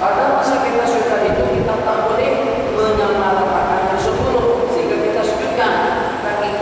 Pada masa kita sudah itu kita tak boleh menyamaratakan yang 10 sehingga kita sujudkan kaki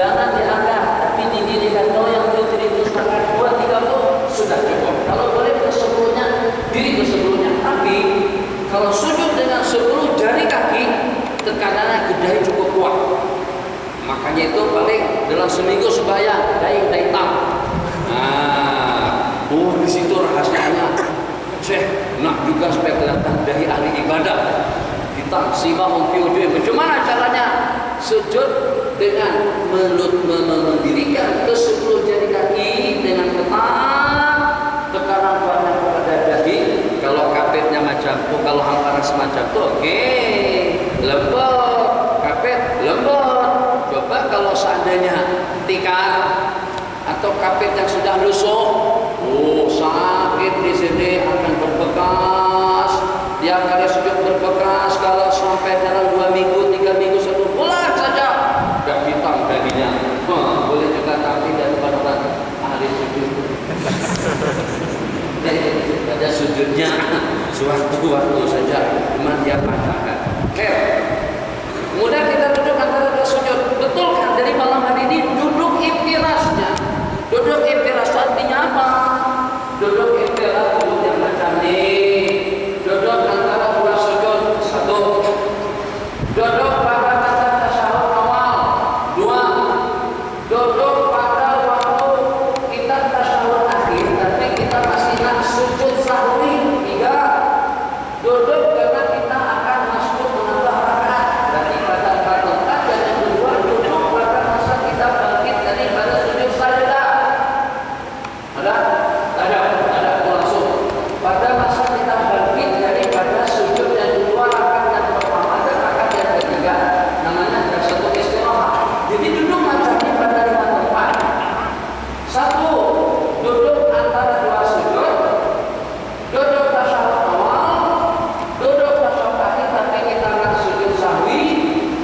jangan diangkat, tapi didirikan. Kalau yang itu 2-3 sudah cukup. Kalau boleh ke sebelumnya, diri ke sebelumnya. Tapi kalau sujud dengan 10 jari kaki, tekanannya gedai cukup kuat. Makanya itu paling dalam seminggu sembahyang dahi hitam. Di situ rahasianya. Syekh, nak juga supaya kelihatan dahi ahli ibadah. Kita simahum fi wujuhihim. Bagaimana caranya? Sujud dengan mendirikan ke 10 jari kaki dengan ketat, tekanan banyak kepada dahi. Kalau kapitnya macam itu, kalau hamparan semacam itu, oke, lembut, kapit lembut. Coba kalau seandainya tikar atau kapit yang sudah lusuh, sakit di sini, akan berbekas. Tiap kali sujud berbekas. Kalau sampai dalam 2 minggu, 3 minggu, 1 bulan saja, sudah hitam dahinya. Boleh juga tapi daripada ahli sujud. Pada sujudnya sewaktu-waktu saja, cuma dia patahkan. Kemudian kita duduk antara 2 sujud. Betul kan dari malam hari ini duduk iftirasnya? Duduk iftiras artinya apa? Duduk iftiras, duduk yang macam ini. Duduk antara 2 sujud. 1. Duduk pada masa tasyahud awal. 2. Duduk pada waktu kita tasyahud akhir, tapi kita masih nak sujud sahwi. 3. Duduk karena kita akan masuk menambah rakaat daripada rakaat. Dan yang kedua, duduk pada masa kita bangkit daripada sujud sajdah. Ada langsung pada masa kita bangkit daripada sujud yang kedua, rakaat yang pertama dan rakaat yang ketiga, namanya ada 1 istirahat. Jadi duduk macam ini pada 5 tempat. 1. Duduk antara 2 sujud. Duduk tasyahud awal. Duduk tasyahud akhir tapi kita nak sujud sahwi.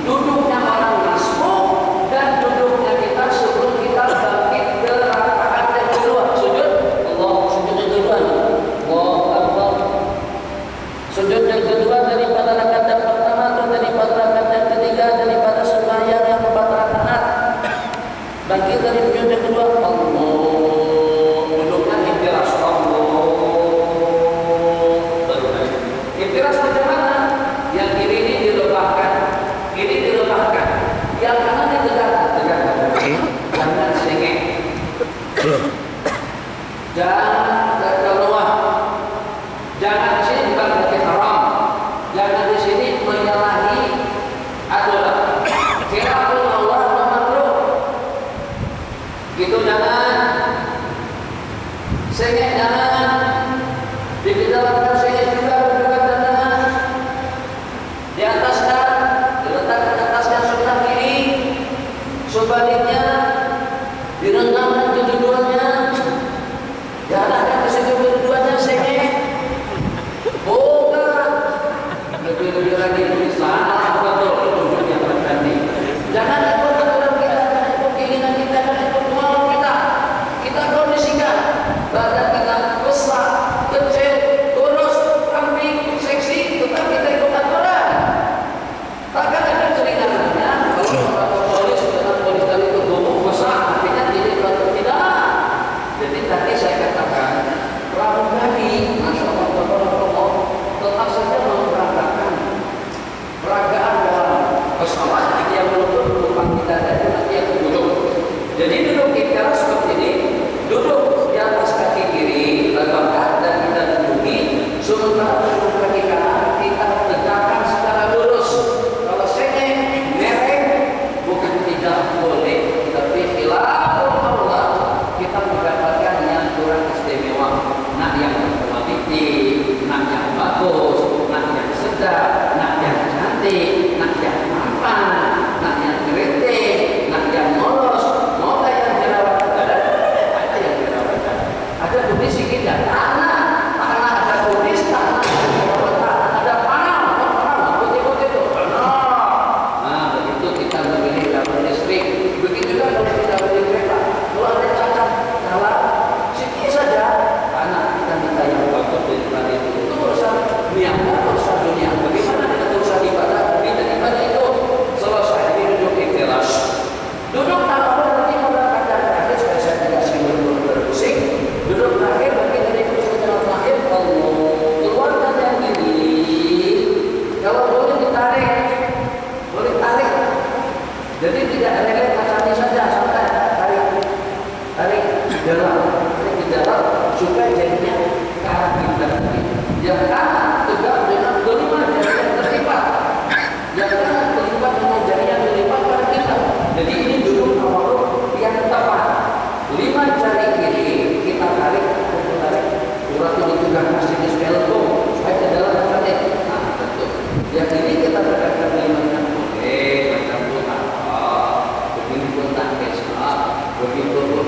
Duduknya orang masbuk dan duduknya kita sebelum kita bangkit ke rakaat yang kedua. Sujud sujud yang kedua. Allahu Akbar. Sujud yang kedua daripada rakaat yang pertama atau daripada rakaat yang ketiga, daripada sembahyang yang 4 rakaat. Bangkit dari sujud yang kedua. Duduknya iftiras. Iftiras macam mana? Yang kiri ini dilepaskan, kiri dilepaskan, yang kanan ditegakkan. Jangan sengit, jangan keluar, jangan di sini bukan berarti haram, jangan di sini menyalahi aturan. Khilaful Allah wa makruh. Gitu jangan. Sengit jangan. Dikedalakan sengit juga jangan. Di atasnya, diletakkan atasnya sebelah kiri. Sebaliknya direndamkan kedua-duanya. Diarahkan ke situ kedua-duanya sengit. Bukan. Lebih-lebih lagi salah betul tunjuknya berganti. Jangan ikut aturan kita, jangan ikut keinginan kita, jangan ikut kemauan kita. Kita kondisikan badan kita besar, kecil, kurus, kambing, seksi, tetap kita ikut aturan. Takkan ada keringanannya kalau polis tadi itu tubuh besar, artinya tidak atau tidak. Jadi tadi saya katakan pramugari, masya Allah, tetap saja memperagakan peragaan dalam pesawat yang menutup penumpang kita dan nanti yang duduk. Jadi duduk kita seperti ini, duduk di atas kaki kiri, letakkan dan kita duduki. Sementara duduk kaki kanan kita tegakkan secara lurus. Kalau sengit, mereng, bukan tidak boleh, tapi khilaful Allah kita mendapatkan yang kurang istimewa. Nak yang berkualitas, nak yang bagus, nak yang sedap, nak yang cantik, nak yang tampan, nak yang kritik, nak yang mulus, mau yang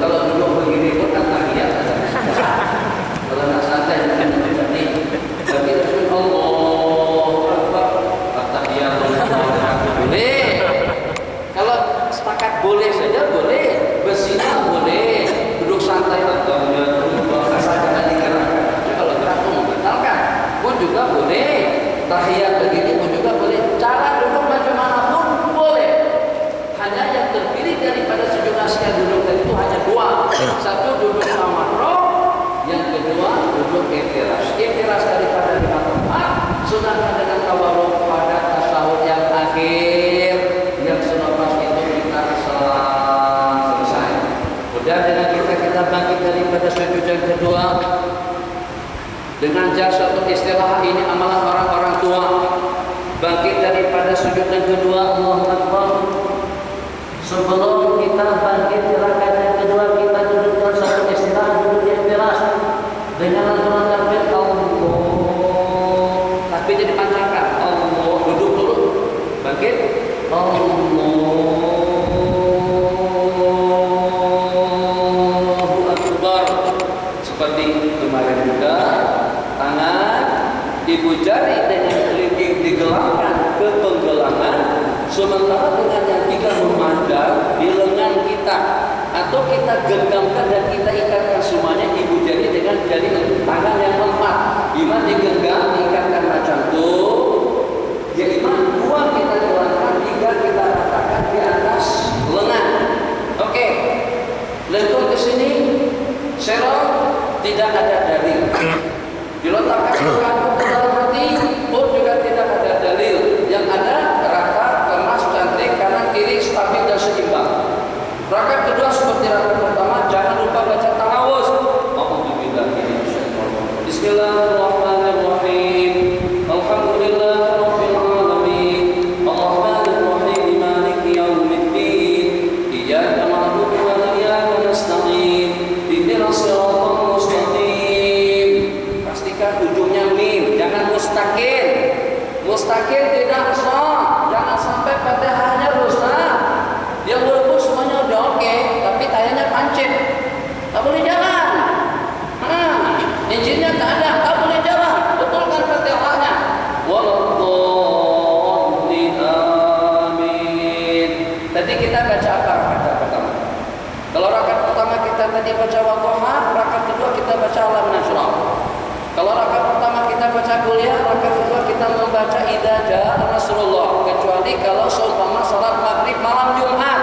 Kalau duduk begini pun kan tahiyat ada. Kalau nak santai jangan begini. Tapi Allahu Akbar, tahiyat boleh. Kalau setakat boleh saja boleh, bersila boleh, duduk santai atau rasakan digerakkan. Tapi kalau gerak membatalkan pun juga boleh. Tahiyat begini pun juga boleh. Cara duduk macam manapun boleh. Hanya yang terpilih daripada sujud asyiah duduk tadi itu hanya dua. Satu duduk tamarruk, yang kedua duduk iftiras. Iftiras daripada 5 tempat, sunahkan dengan tawarruk pada tasyahud yang akhir, yang selepas itu kita salam selesai. Kemudian dengan kita bangkit daripada sujud yang kedua dengan jalsatul istirahat. Ini amalan orang-orang tua. Bangkit daripada sujud yang kedua, Allahu Akbar. Sebelum kita bangkit di rakaat yang kedua, kita duduk dalam satu istirahat, duduk di iftiras dengan lantunan takbir Allah. Takbir jadi panjangkan Allah. Duduk dulu, bangkit Allahu Akbar. Seperti kemarin juga, tangan ibu jari dengan kelingking digelangkan ke penggelangan, sementara dengan yang tiga memandang di lengan kita, atau kita genggamkan dan kita ikatkan semuanya ibu jari dengan jari tangan yang keempat. Iman digenggam, diikatkan macam itu. Ya iman dua kita gelangkan, tiga kita ratakan di atas lengan. Oke, lentur ke sini, serong, tidak ada dalil. Diletakkan kaki ke dalam hati pun juga tidak ada dalil. Yang ada rata, kemas, cantik, kanan kiri stabil dan seimbang. Rakaat kedua seperti rakaat pertama, jangan lupa baca ta'awuz. Bismillahirrahmanirrahim. Alhamdulillahirabbil alamin. Arrahmanir rahim, maliki yaumiddin. Iyyaka na'budu wa iyyaka nasta'in. Ihdinas siratal mustaqim. Pastikan ujungnya mim, jangan mustaqil. Mustaqil tidak sah. Jangan sampai Fatihahnya rusak. Yang walaupun semuanya udah oke, tapi tayanya pancit, tak boleh jalan. Izinnya tak ada, tak boleh jalan. Betulkan Fatihahnya. Waladhdallin, amin. Tadi kita baca apa rakaat pertama? Kalau rakaat pertama kita tadi baca Wadduha, rakaat kedua kita baca Alam Nashrah. Kalau rakaat pertama kita baca kuliah, rakaat kedua kita membaca Idza Jaa Nasrullah. Kecuali kalau seumpama salat maghrib malam Jumat,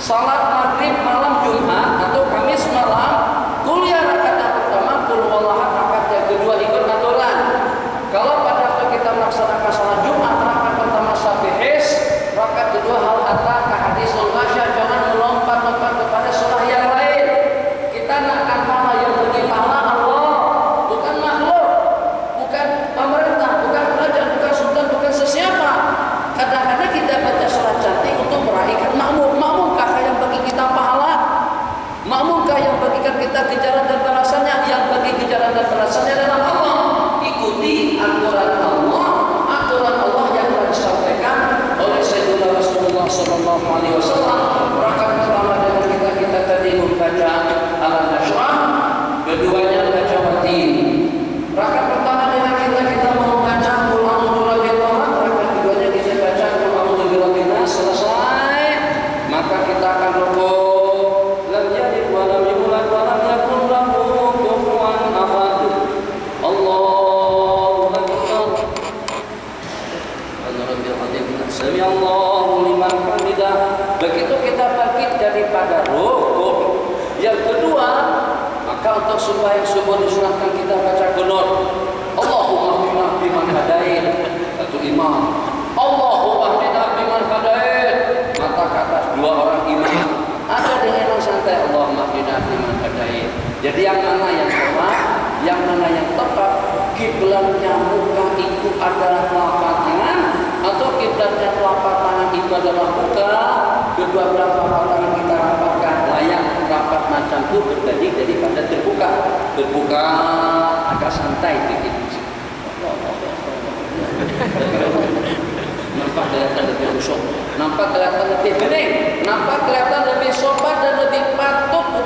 salat maghrib malam Jumat atau Kamis malam, kuliah rakaat yang pertama, qul huwallahu ahad, rakaat yang kedua ikut aturan. Kalau pada waktu kita melaksanakan salat Jumat, rakaat pertama Sabihis, rakaat kedua hal ataka hadisul ghasyah, jangan melompat-lompat kepada surah yang lain. Kita nak akan pahala yang bagi pahala Allah, bukan makhluk, bukan pemerintah, bukan kerajaan, bukan sultan, bukan sesiapa. Kadang-kadang kita baca surat cantik untuk meraihkan makmum. Makmumkah yang bagi kita pahala? Makmumkah yang bagikan kita kejaran dan balasannya? Yang bagi kejaran dan balasannya adalah Allah. Ikuti aturan Allah yang telah disampaikan oleh Sayyidina Rasulullah SAW. Rakaat pertama dengan kita tadi membaca Alam Nashrah, keduanya baca Watin. Rakaat pertama dengan kita membaca Qul a'udzu birabbil falaq, rakaat keduanya kita baca Qul a'udzu birabbin nas. Selesai, maka kita akan rukuk. Lam yalid wa lam yulad wa lam yakul lahu kufuwan ahad. Allahu akbar. Rabbil alamin. Sami Allahu liman hamidah. Begitu kita bangkit daripada rukuk. Yang kedua, maka untuk supaya subuh disunatkan kita baca qunut. Allahumma hdina biman hadait. Satu imam. Allahumma hdina biman hadait. Mata ke atas dua orang imam. Ada dengan yang santai. Allahumma hdina biman hadait. Jadi yang mana yang tepat, yang mana yang tepat, kiblatnya muka itu adalah telapak tangan atau kiblatnya telapak tangan itu adalah muka. Kedua belah telapak tangan kita rapatkan layak rapat macam itu berbanding daripada terbuka. Terbuka agak santai sedikit. Nampak kelihatan lebih khusyuk, nampak kelihatan lebih bening, nampak kelihatan lebih sopan dan lebih patut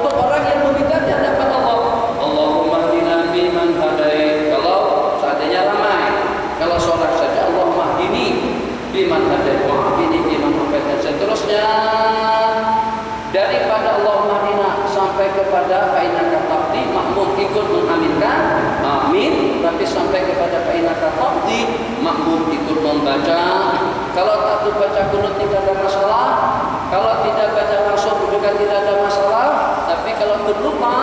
daripada Allahumma inna sampai kepada fainaka taqdi, makmum ikut mengaminkan amin, tapi sampai kepada fainaka taqdi makmum ikut membaca. Kalau tak baca kunut tidak ada masalah, kalau tidak baca langsung juga tidak ada masalah, tapi kalau terlupa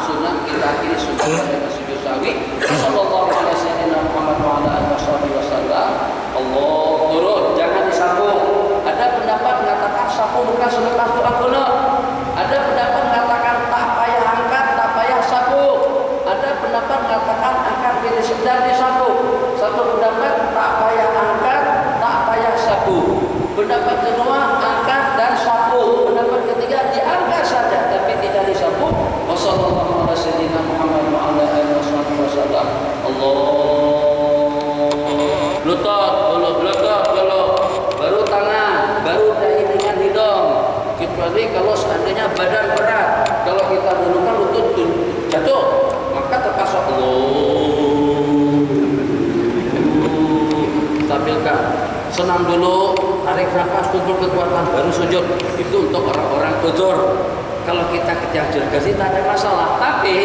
sunat kita akhiri sunat dengan sujud sahwi. Sallallahu alaihi Muhammad wa ala alihi wasallam. Allah turun, jangan disapu. Ada pendapat mengatakan sapu bukan selepas doa kunut. Ada pendapat mengatakan tak payah angkat, tak payah sapu. Ada pendapat mengatakan angkat bila sedang disapu. Satu pendapat tak payah angkat, tak payah sapu. Pendapat kedua angkat dan sapu. Pendapat ketiga diangkat saja tapi tidak disapu. Wassallallahu alaihi Muhammad wa ala alihi wasallam. Allah. Lutut dulu, baru tangan, baru dahi dengan hidung. Kecuali kalau seandainya badan berat, kalau kita dulukan lutut jatuh, maka terpaksa stabilkan. Senam dulu, tarik nafas, kumpul kekuatan, baru sujud. Itu untuk orang-orang uzur. Kalau kita kejar gergasi tak ada masalah. Tapi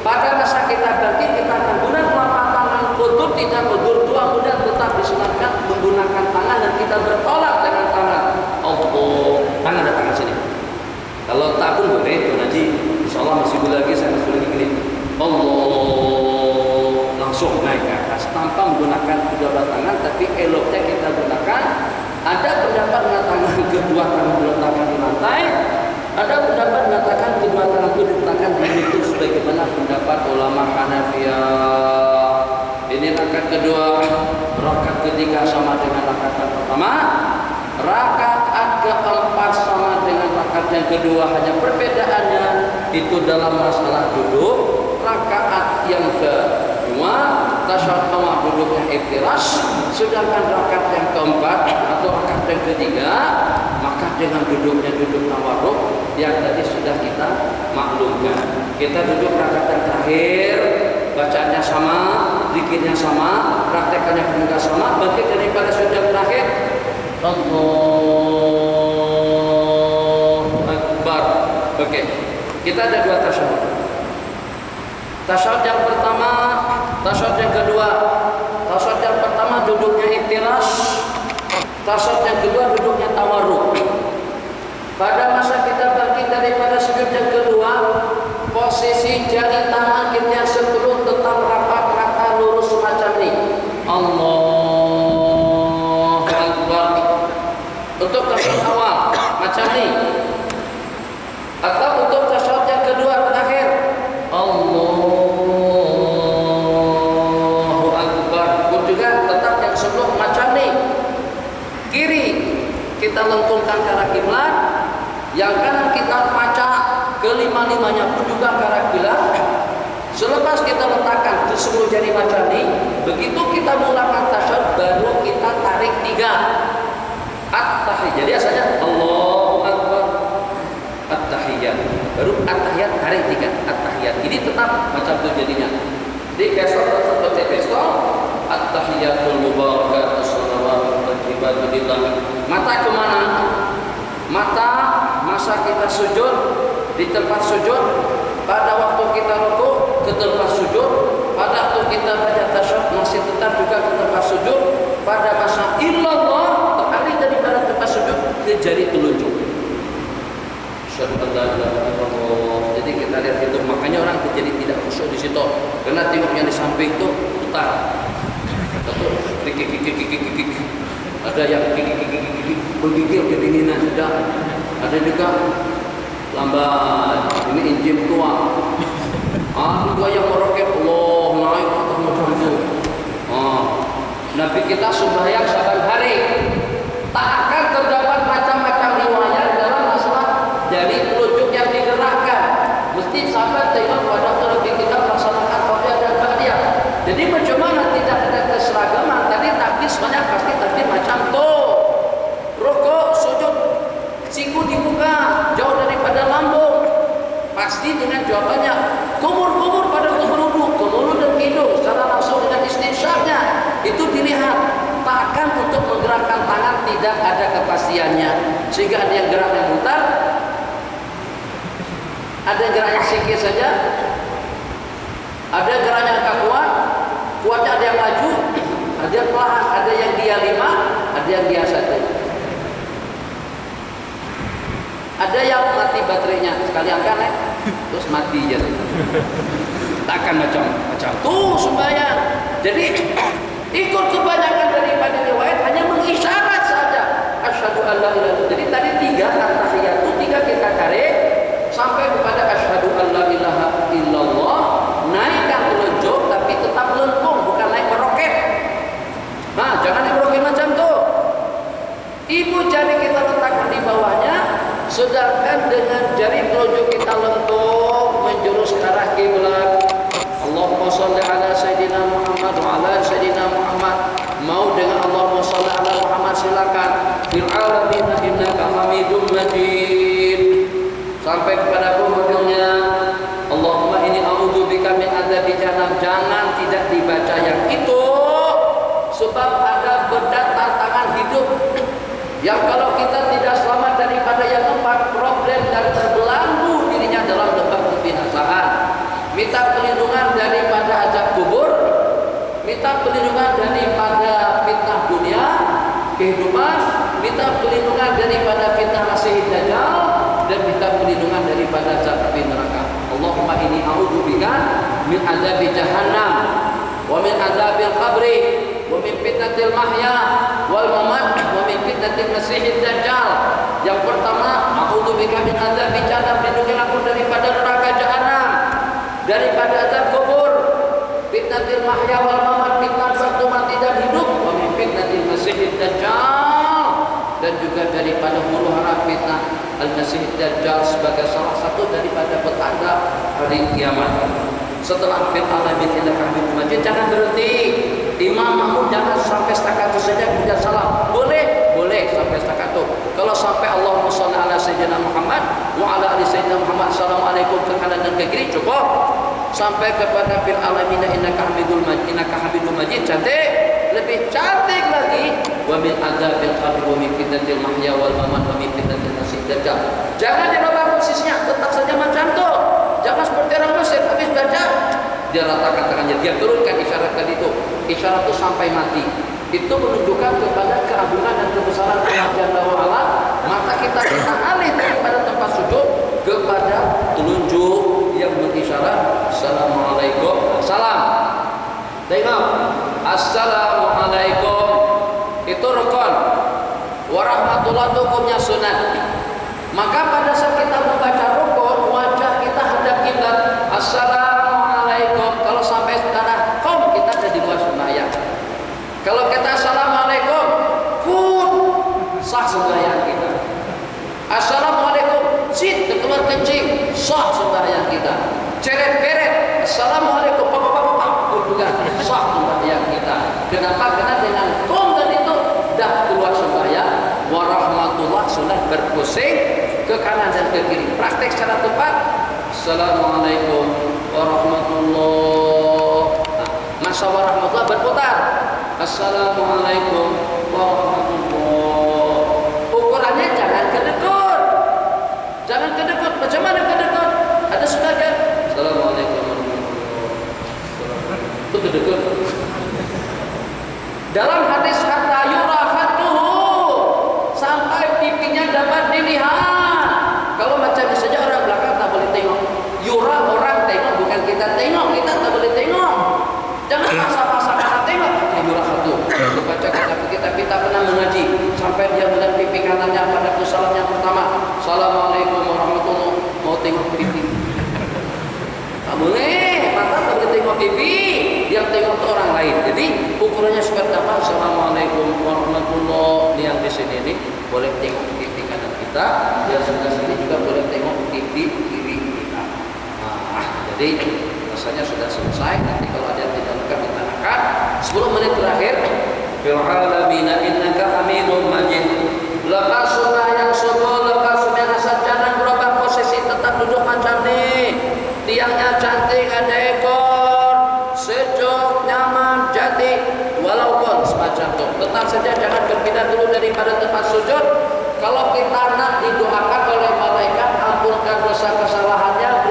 pada masa kita bangkit kita akan gunakan telapak tangan, lutut tidak lutut dua, kemudian tetap disunatkan menggunakan tangan dan kita bertolak dengan tangan. Tangan dan tangan sini. Kalau tak pun boleh itu nanti insya Allah masih boleh lagi, saya masih boleh gini. Allah langsung naik ke atas tanpa menggunakan kedua belah tangan, tapi eloknya kita gunakan. Ada pendapat mengatakan kedua tangan diletakkan di lantai. Ada pendapat mengatakan kedua tangan itu diletakkan di lutut sebagaimana pendapat ulama Hanafiyah. Ini rakaat kedua, rakaat ketiga sama dengan rakaat pertama, rakaat keempat sama dengan rakaat yang kedua, hanya perbedaannya itu dalam masalah duduk. Rakaat yang kedua tasyahud pertama duduknya iftirash, sedangkan rakaat yang keempat atau rakaat yang ketiga maka dengan duduknya duduk tawarruk yang tadi sudah kita maklumkan. Kita duduk rakaat yang terakhir, bacaannya sama, zikirnya sama, praktekannya juga sama, bangkit daripada sujud yang terakhir. Allahu Akbar. Oke, kita ada dua tasyahud. Tasyahud yang pertama, tasyahud yang kedua. Tasyahud yang pertama duduknya iftirash, tasyahud yang kedua duduknya tawarruk. Pada masa kita bangkit daripada sujud yang kedua, posisi jari tangan kita sebelum tetap rapat rata lurus semacam ini. Allahu Akbar. Untuk tasyahud awal macam ini. Atau untuk tasyahud yang kedua terakhir, Allahu Akbar. Pun juga tetap yang sebelum macam ini. Kiri kita lengkungkan ke arah kiblat, yang kanan kita pacak kelima-limanya pun juga ke arah kiblat. Selepas kita letakkan ke 10 jari macam ini, begitu kita mulakan tasyahud baru kita tarik 3 at-tahiyat. Jadi asalnya Allahu Akbar at-tahiyat, baru at-tahiyat tarik 3 at-tahiyat. Ini tetap macam itu jadinya. Jadi besok seperti besok at-tahiyatul mubarakatus salawatu thayyibatul lillah. Mata kemana? Mata masa kita sujud di tempat sujud, pada waktu kita rukuk ke tempat sujud, pada waktu kita baca tasyahud masih tetap juga ke tempat sujud, pada masa illallah teralih daripada tempat sujud ke jari telunjuk. Jadi kita lihat itu, makanya orang jadi tidak khusyuk di situ, karena tengok yang di samping itu putar. Satu klik, ada yang menggigil kedinginan sudah, ada juga lambat. Ini injil tua. Juga yang meroket Allah naik atau macam itu. Nabi kita sembahyang saban hari, tak akan terdapat macam-macam riwayat dalam masalah dari telunjuk yang digerakkan. Mesti sahabat tengok pada Nabi kita melaksanakan qobliyah dan ba'diyah. Jadi macam mana tidak ada keseragaman? Tadi takbir sebanyak pasti takbir macam tu. Rukuk, sujud, siku dibuka jauh daripada lambung. Pasti dengan jawabannya kumur-kumur pada kumur dan hidung secara langsung dengan istinsyaqnya. Itu dilihat. Takkan untuk menggerakkan tangan tidak ada kepastiannya. Sehingga ada yang geraknya mutar, Ada geraknya sikit saja, ada geraknya agak kuat, kuatnya ada yang maju, ada yang pelan, ada yang dia 5, ada yang dia 1. Ada yang mati baterainya, sekali angkat terus mati jadi. Takkan macam tuh sembahyang. Jadi ikut kebanyakan daripada riwayat hanya mengisyarat saja. Asyhadu an la ilaha illallah. Jadi tadi 3 at-tahiyat itu 3 kita tarik sampai kepada asyhadu an la ilaha illallah, naikkan telunjuk tapi tetap lengkung, bukan naik meroket. Nah, jangan naik meroket macam tuh. Ibu jari kita letakkan di bawahnya, sedangkan dengan jari telunjuk kita lengkung menjurus ke arah kiblat. Allahumma shalli ala sayyidina Muhammad wa ala sayyidina Muhammad. Mau dengan Allahumma shalli ala Muhammad silakan. Fil alamin innaka Hamidum Majid. Sampai kepada penghujungnya Allahumma inni a'udzubika min adzabi jahannam. Jangan tidak dibaca yang itu, sebab ada berat tantangan hidup yang kalau kita tidak selamat daripada yang 4 problem dan terbelenggu dirinya dalam lembah kebinasaan. Minta perlindungan daripada azab kubur, minta perlindungan daripada fitnah dunia kehidupan, minta perlindungan daripada fitnah Masih Dajjal, dan minta perlindungan daripada azab api neraka. Allahumma inni a'udzubika min azabi jahannam wa min azabil qabri wa min fitnatil mahya wal mamat wa min fitnatil Masih Dajjal. Yang pertama, a'udzubika min azabi jahannam, lindungilah aku daripada neraka jahanam, daripada azab kubur, fitnatil mahya wal mamat, fitnah waktu mati dan hidup, wa min fitnatil Masih Dajjal, dan juga daripada huru-hara fitnah Al-Masih Dajjal sebagai salah satu daripada petanda hari kiamat. Setelah fil alamin innaka Hamidum Majid, jangan berhenti. Imam makmum jangan sampai setakat itu saja kemudian salam. Boleh sampai setakat itu. Kalau sampai Allahumma shalli ala sayyidina Muhammad wa ala ali sayyidina Muhammad, assalamualaikum ke kanan dan ke kiri, cukup. Sampai kepada fil alamin innaka Hamidum Majid, cantik. Lebih cantik lagi, wa min adzabil qabr wa min fitnatil mahya wal mamat wa min fitnatil Masih Dajjal. Jangan dirubah posisinya, tetap saja macam itu. Jangan seperti orang Mesir habis baca dia ratakan tangannya, dia turunkan isyarat tadi itu. Isyarat itu sampai mati. Itu menunjukkan kepada keagungan dan kebesaran Allah Jalla wa Ala. Maka kita alih daripada tempat sujud kepada telunjuk yang berisyarat assalamualaikum. Salam. Tengok, assalamualaikum itu rukun, warahmatullahi hukumnya sunat. Maka pada saat kita membaca rukun, wajah kita hadap kiblat. Assalamualaikum. Kalau sampai sekarang kom, kita ada di luar sembahyang. Kalau kita assalamualaikum, kun, sah sembahyang kita. Assalamualaikum, sit keluar kencing, sah sembahyang kita. Ceret-beret, assalamualaikum, juga sah sembahyang kita. Kenapa? Karena dengan kom dan itu dah keluar sembahyang. Warahmatullah sunat berpusing ke kanan dan ke kiri. Praktek secara tepat. Assalamualaikum warahmatullah. Masa warahmatullah berputar. Assalamualaikum warahmatullah. Ukurannya jangan kedekut. Jangan kedekut. Macam mana kedekut? Ada sebagian. Assalamualaikum warahmatullah. Itu kedekut. Dalam hadis kata yurafatuhu, sampai pipinya dapat dilihat. Kalau macam ini saja orang belakang tak boleh tengok. Yura orang tengok, bukan kita tengok. Kita tak boleh tengok. Jangan pasang-pasang kita tengok. Kata yurafatuhu. Baca kita pernah mengaji sampai dia melihat pipi kanannya pada salam yang pertama. Assalamualaikum warahmatullahi wabarakatuh. Mau tengok pipi? Tak boleh. Mata tak boleh tengok pipi. Yang tengok itu orang lain. Jadi ukurannya seperti apa? Assalamualaikum warahmatullahi. Yang di sini ini boleh tengok pipi kanan kita, yang sebelah sini juga boleh tengok pipi kiri kita. Jadi rasanya sudah selesai. Nanti kalau ada yang tidak lengkap ditanyakan. 10 menit terakhir. Fil alamin innaka Hamidum Majid. Lepas sunnah yang subuh, lepas sunnah asar, jangan berubah posisi, tetap duduk macam ni. Tiangnya cantik, ada ekor, sejuk, nyaman, jadi walaupun semacam itu. Tetap saja jangan berpindah dulu daripada tempat sujud. Kalau kita nak didoakan oleh malaikat ampunkan dosa kesalahannya,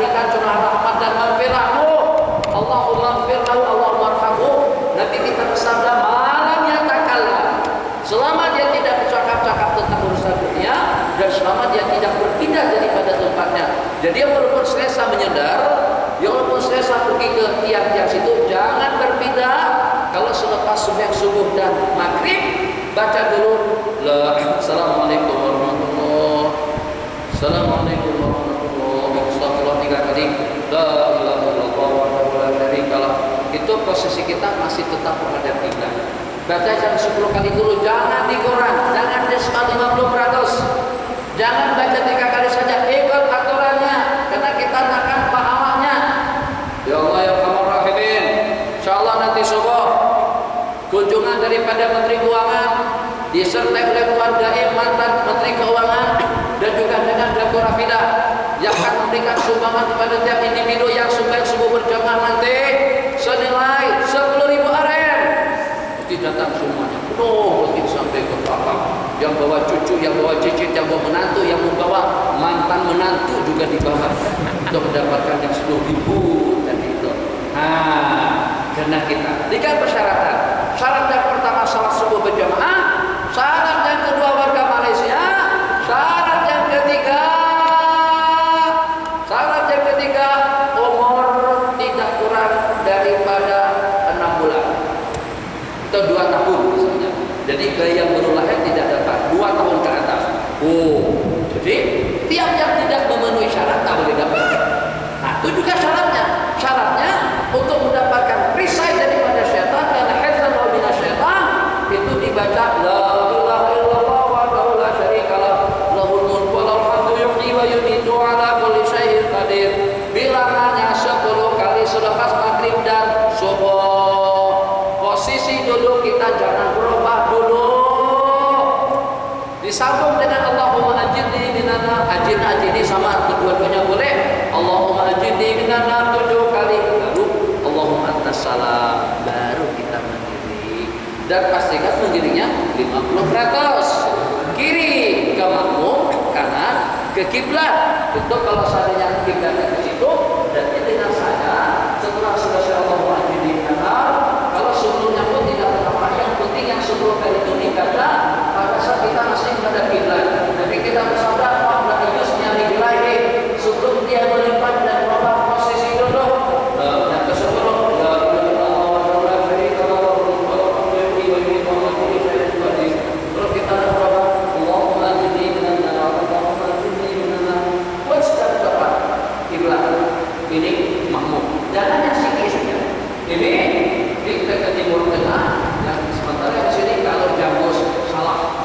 Jadi walaupun selesa menyedar, ya walaupun selesa pergi ke tiang-tiang situ, jangan berpindah. Kalau selepas sembahyang subuh dan maghrib, baca dulu Assalamualaikum warahmatullahi wabarakatuh. Assalamualaikum warahmatullahi wabarakatuh. 3 kali. La ilaha illallah wahdahu la syarikalah. Itu posisi kita masih tetap menghadap kiblat. Baca yang 10 kali dulu, jangan dikurang, jangan di 50%. Jangan baca 3 kali saja, ikut aturannya, karena kita akan pahalanya. Ya Allah ya Arhamar Rahimin. Insyaallah nanti subuh kunjungan daripada Menteri Keuangan disertai oleh Tuan Daim mantan Menteri Keuangan dan juga dengan Datuk Rafidah yang akan memberikan sumbangan kepada tiap individu yang sembahyang subuh berjamaah nanti senilai 10.000 aren. Mesti datang semuanya, penuh, mesti sampai ke belakang. Yang bawa cucu, yang bawa cicit, yang bawa menantu, yang membawa mantan menantu juga dibawa untuk mendapatkan yang 10.000 tadi itu. Karena kita dengan persyaratan. Syarat yang pertama salat subuh berjamaah, syarat yang kedua warga Malaysia, syarat yang ketiga umur tidak kurang daripada 6 bulan atau 2 tahun misalnya. Jadi bayi yang baru lahir tidak dapat 2 tahun ke atas. Jadi tiap yang tidak memenuhi syarat tak boleh dapat. Itu juga syaratnya. Syaratnya untuk mendapatkan perisai daripada syaitan dan hifdzan min syaitan itu dibaca la ilaha illallah wahdahu la syarikalah lahul mulku wa lahul hamdu yuhyi wa yumiitu ala kulli syai'in qadir. Bilangannya 10 kali selepas maghrib dan subuh. Posisi dulu kita jangan berubah dulu. Disambung dengan Allahumma ajirni minan nar. Ajirni sama kedua-duanya boleh. Allahumma ajirni minan nar 7 kali. Baru Allahumma antas salam. Baru kita berdiri. Dan pastikan berdirinya 50%. Kiri ke makmum, kanan ke kiblat. Itu kalau seandainya kiblatnya ke situ, berarti dengan saya setelah selesai Allahumma ajirni minan nar, kalau sebelumnya pun tidak apa-apa, yang penting yang 10 kali itu dibaca pada saat kita masih menghadap kiblat. Jadi kita bersabda, "Wahda ayus nyari gelai sebelum dia melipat dan merubah posisi duduk." Yang ke-10, la ilaha illallah wa la syarika lahu lahul hamdu yuhyi wa yumiitu ala kulli syai'in qadir. Terus kita berdoa, Allahumma ajirni minan nar, Allahumma ajirni minan nar. Buat setiap doa kiblat. Ini makmum. Jangan yang sini saja. Ini kita ke timur tengah, yang sementara di sini kalau jambus salah.